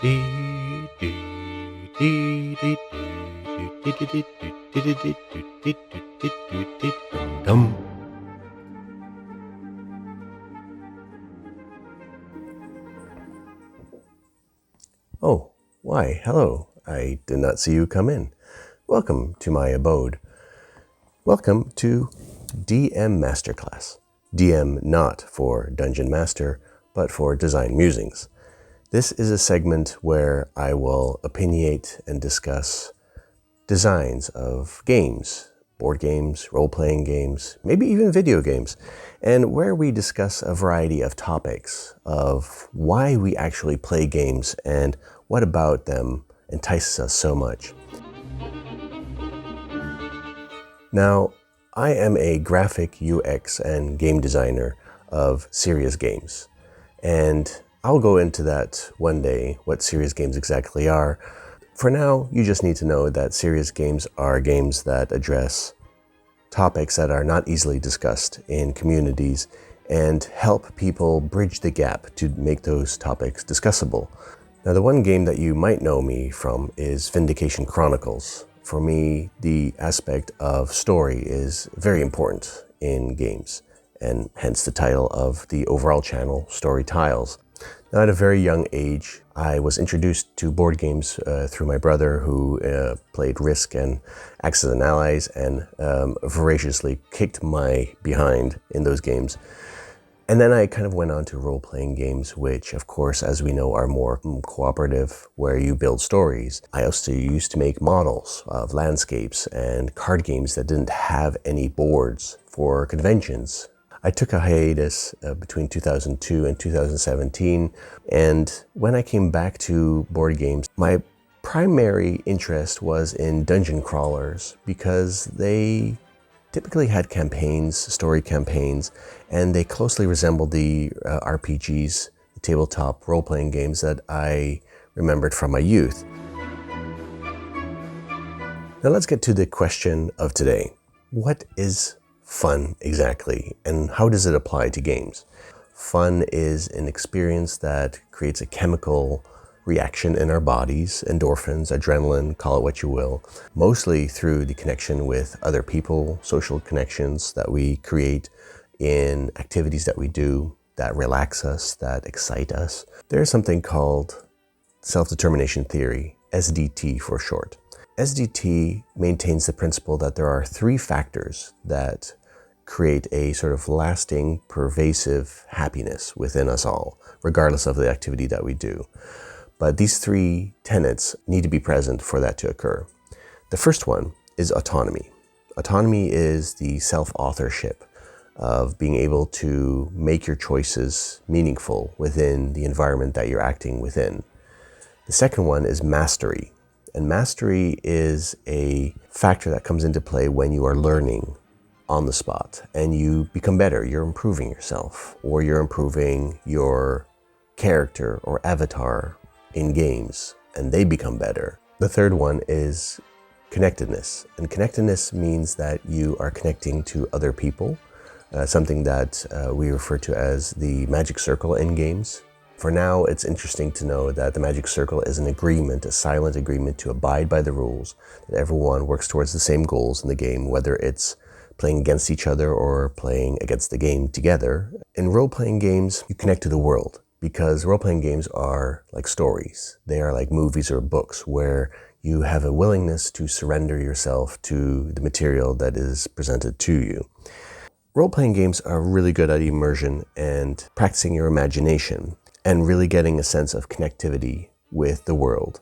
Dum. Oh, why, hello. I did not see you come in. Welcome to my abode. Welcome to DM Masterclass. DM not for Dungeon Master, but for Design Musings. This is a segment where I will opinionate and discuss designs of games, board games, role-playing games, maybe even video games, and where we discuss a variety of topics of why we actually play games and what about them entices us so much. Now, I am a graphic UX and game designer of serious games, and I'll go into that one day, what serious games exactly are. For now, you just need to know that serious games are games that address topics that are not easily discussed in communities and help people bridge the gap to make those topics discussable. Now, the one game that you might know me from is Vindication Chronicles. For me, the aspect of story is very important in games, and hence the title of the overall channel, Story Tiles. Now, at a very young age, I was introduced to board games through my brother, who played Risk and Axis and Allies and voraciously kicked my behind in those games. And then I kind of went on to role-playing games, which, of course, as we know, are more cooperative, where you build stories. I also used to make models of landscapes and card games that didn't have any boards for conventions. I took a hiatus between 2002 and 2017, and when I came back to board games, my primary interest was in dungeon crawlers because they typically had campaigns, story campaigns, and they closely resembled the RPGs, the tabletop role-playing games that I remembered from my youth. Now let's get to the question of today. What is fun exactly, and how does it apply to games? Fun is an experience that creates a chemical reaction in our bodies, endorphins, adrenaline, call it what you will, mostly through the connection with other people, social connections that we create in activities that we do that relax us, that excite us. There's something called self-determination theory, SDT for short. SDT maintains the principle that there are three factors that create a sort of lasting, pervasive happiness within us all, regardless of the activity that we do. But these three tenets need to be present for that to occur. The first one is autonomy. Autonomy is the self-authorship of being able to make your choices meaningful within the environment that you're acting within. The second one is mastery. And mastery is a factor that comes into play when you are learning on the spot and you become better. You're improving yourself, or you're improving your character or avatar in games, and they become better. The third one is connectedness. And connectedness means that you are connecting to other people, something that we refer to as the magic circle in games. For now, it's interesting to know that the magic circle is an agreement, a silent agreement to abide by the rules, that everyone works towards the same goals in the game, whether it's playing against each other or playing against the game together. In role-playing games, you connect to the world, because role-playing games are like stories. They are like movies or books where you have a willingness to surrender yourself to the material that is presented to you. Role-playing games are really good at immersion and practicing your imagination and really getting a sense of connectivity with the world.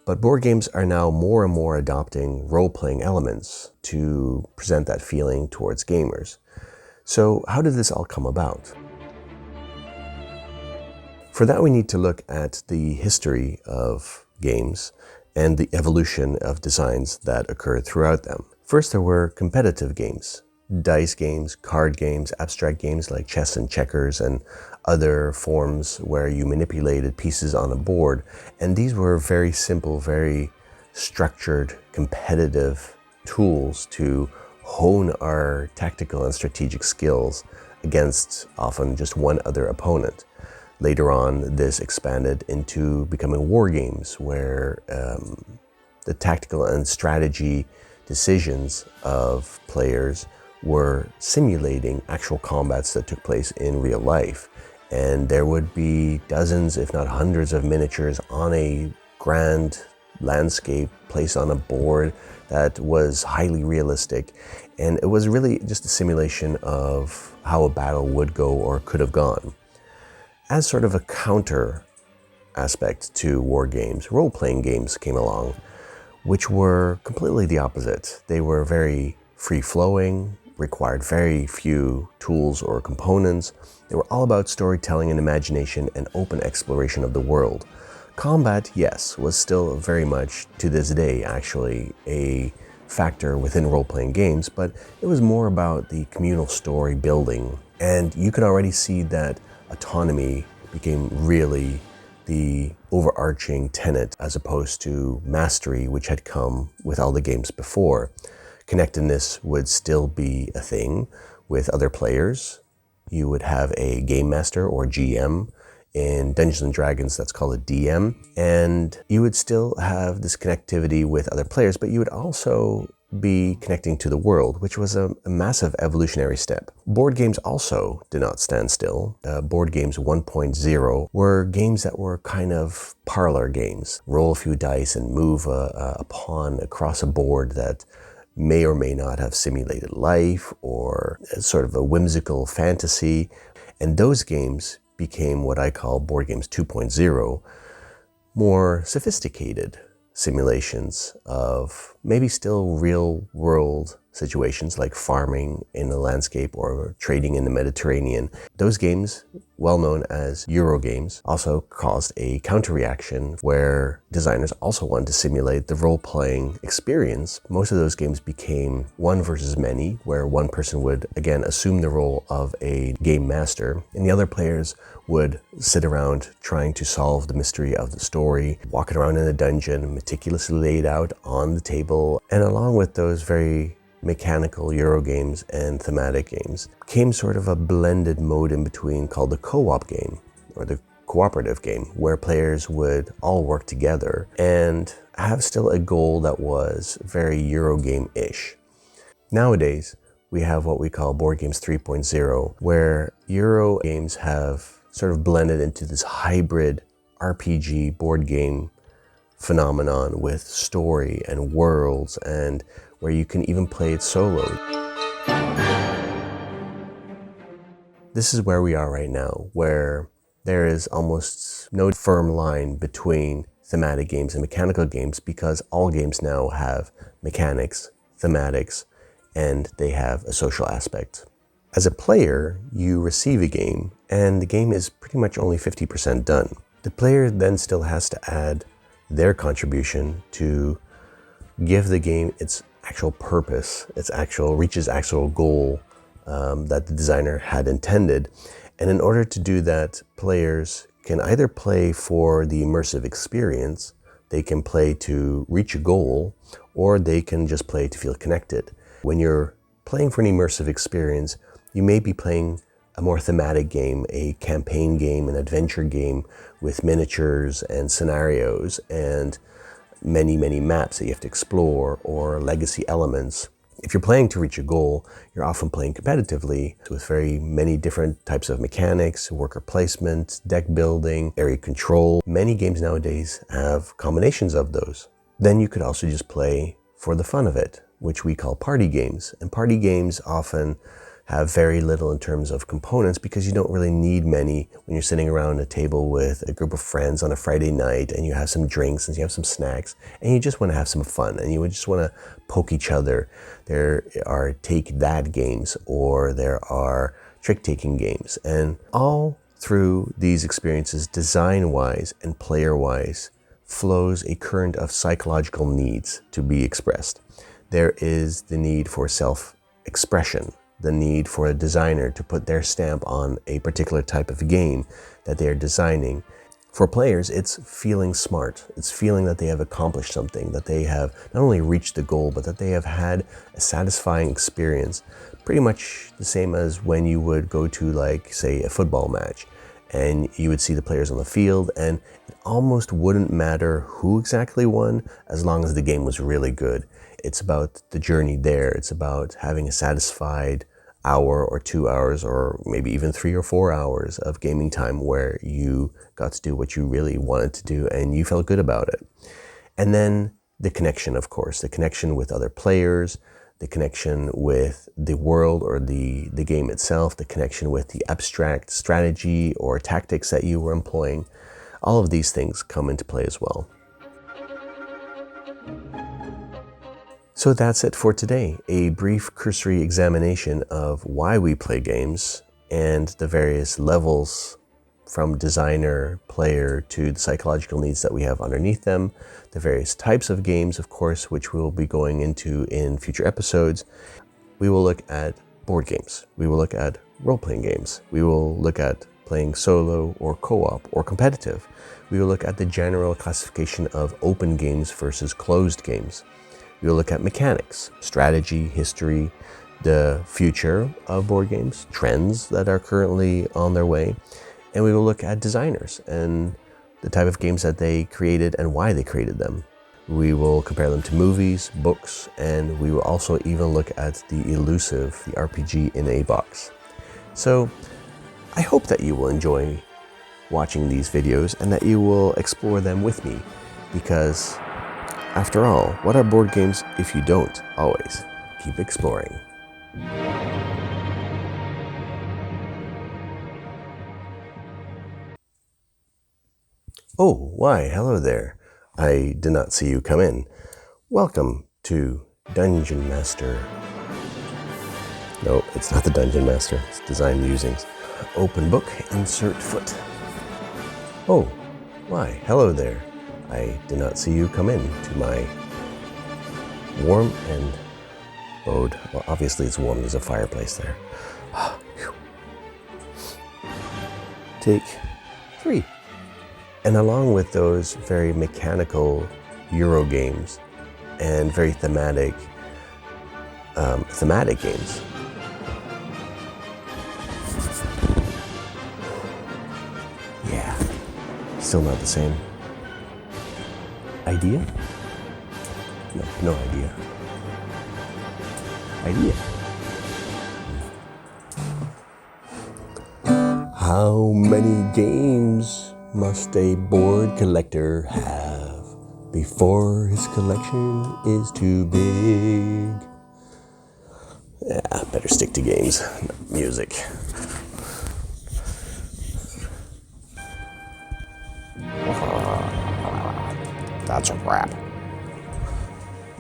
But board games are now more and more adopting role-playing elements to present that feeling towards gamers. So how did this all come about? For that, we need to look at the history of games and the evolution of designs that occurred throughout them. First, there were competitive games, dice games, card games, abstract games like chess and checkers, and other forms where you manipulated pieces on a board. And these were very simple, very structured, competitive tools to hone our tactical and strategic skills against often just one other opponent. Later on, this expanded into becoming war games, where the tactical and strategy decisions of players were simulating actual combats that took place in real life. And there would be dozens, if not hundreds, of miniatures on a grand landscape placed on a board that was highly realistic. And it was really just a simulation of how a battle would go or could have gone. As sort of a counter aspect to war games, role-playing games came along, which were completely the opposite. They were very free-flowing, required very few tools or components. They were all about storytelling and imagination and open exploration of the world. Combat, yes, was still very much, to this day actually, a factor within role-playing games, but it was more about the communal story building. And you can already see that autonomy became really the overarching tenet as opposed to mastery, which had come with all the games before. Connectedness would still be a thing with other players. You would have a game master or GM. In Dungeons & Dragons, that's called a DM. And you would still have this connectivity with other players, but you would also be connecting to the world, which was a massive evolutionary step. Board games also did not stand still. Board games 1.0 were games that were kind of parlor games. Roll a few dice and move a pawn across a board that may or may not have simulated life, or sort of a whimsical fantasy. And those games became what I call board games 2.0, more sophisticated simulations of maybe still real world situations like farming in the landscape or trading in the Mediterranean. Those games, well known as Euro games, also caused a counter-reaction where designers also wanted to simulate the role-playing experience. Most of those games became one versus many, where one person would again assume the role of a game master and the other players would sit around trying to solve the mystery of the story, walking around in a dungeon meticulously laid out on the table. And along with those very mechanical Euro games and thematic games came sort of a blended mode in between called the co-op game, or the cooperative game, where players would all work together and have still a goal that was very Euro game-ish. Nowadays, we have what we call board games 3.0, where Euro games have sort of blended into this hybrid RPG board game phenomenon with story and worlds, and where you can even play it solo. This is where we are right now, where there is almost no firm line between thematic games and mechanical games, because all games now have mechanics, thematics, and they have a social aspect. As a player, you receive a game, and the game is pretty much only 50% done. The player then still has to add their contribution to give the game its actual purpose, reach its actual goal that the designer had intended. And in order to do that, players can either play for the immersive experience, they can play to reach a goal, or they can just play to feel connected. When you're playing for an immersive experience, you may be playing a more thematic game, a campaign game, an adventure game with miniatures and scenarios and many maps that you have to explore, or legacy elements. If you're playing to reach a goal, you're often playing competitively with very many different types of mechanics, worker placement, deck building, area control. Many games nowadays have combinations of those. Then you could also just play for the fun of it, which we call party games. And party games often have very little in terms of components, because you don't really need many when you're sitting around a table with a group of friends on a Friday night and you have some drinks and you have some snacks and you just want to have some fun and you would just want to poke each other. There are take that games, or there are trick-taking games, and all through these experiences, design-wise and player-wise, flows a current of psychological needs to be expressed. There is the need for self-expression, the need for a designer to put their stamp on a particular type of game that they are designing. For players, it's feeling smart. It's feeling that they have accomplished something, that they have not only reached the goal, but that they have had a satisfying experience. Pretty much the same as when you would go to, like, say, a football match. and you would see the players on the field, and it almost wouldn't matter who exactly won as long as the game was really good. It's about the journey there. It's about having a satisfied hour or 2 hours or maybe even 3 or 4 hours of gaming time where you got to do what you really wanted to do and you felt good about it. And then the connection, of course, the connection with other players, the connection with the world or the game itself, the connection with the abstract strategy or tactics that you were employing. All of these things come into play as well. So that's it for today, a brief cursory examination of why we play games and the various levels from designer, player, to the psychological needs that we have underneath them, the various types of games, of course, which we'll be going into in future episodes. We will look at board games. We will look at role-playing games. We will look at playing solo or co-op or competitive. We will look at the general classification of open games versus closed games. We will look at mechanics, strategy, history, the future of board games, trends that are currently on their way, and we will look at designers and the type of games that they created and why they created them. We will compare them to movies, books, and we will also even look at the elusive, the RPG in a box. So I hope that you will enjoy watching these videos and that you will explore them with me, because after all, what are board games if you don't always keep exploring? Oh, why, hello there. I did not see you come in. Welcome to Dungeon Master. No, it's not the Dungeon Master, it's Design Musings. Open book, insert foot. Oh, why, hello there. I did not see you come in to my warm and abode. Well, obviously it's warm, there's a fireplace there. Take 3. And along with those very mechanical Euro games and very thematic games, yeah, still not the same. Idea? No idea. Idea. How many games must a board collector have before his collection is too big? Yeah, better stick to games, not music. That's a wrap.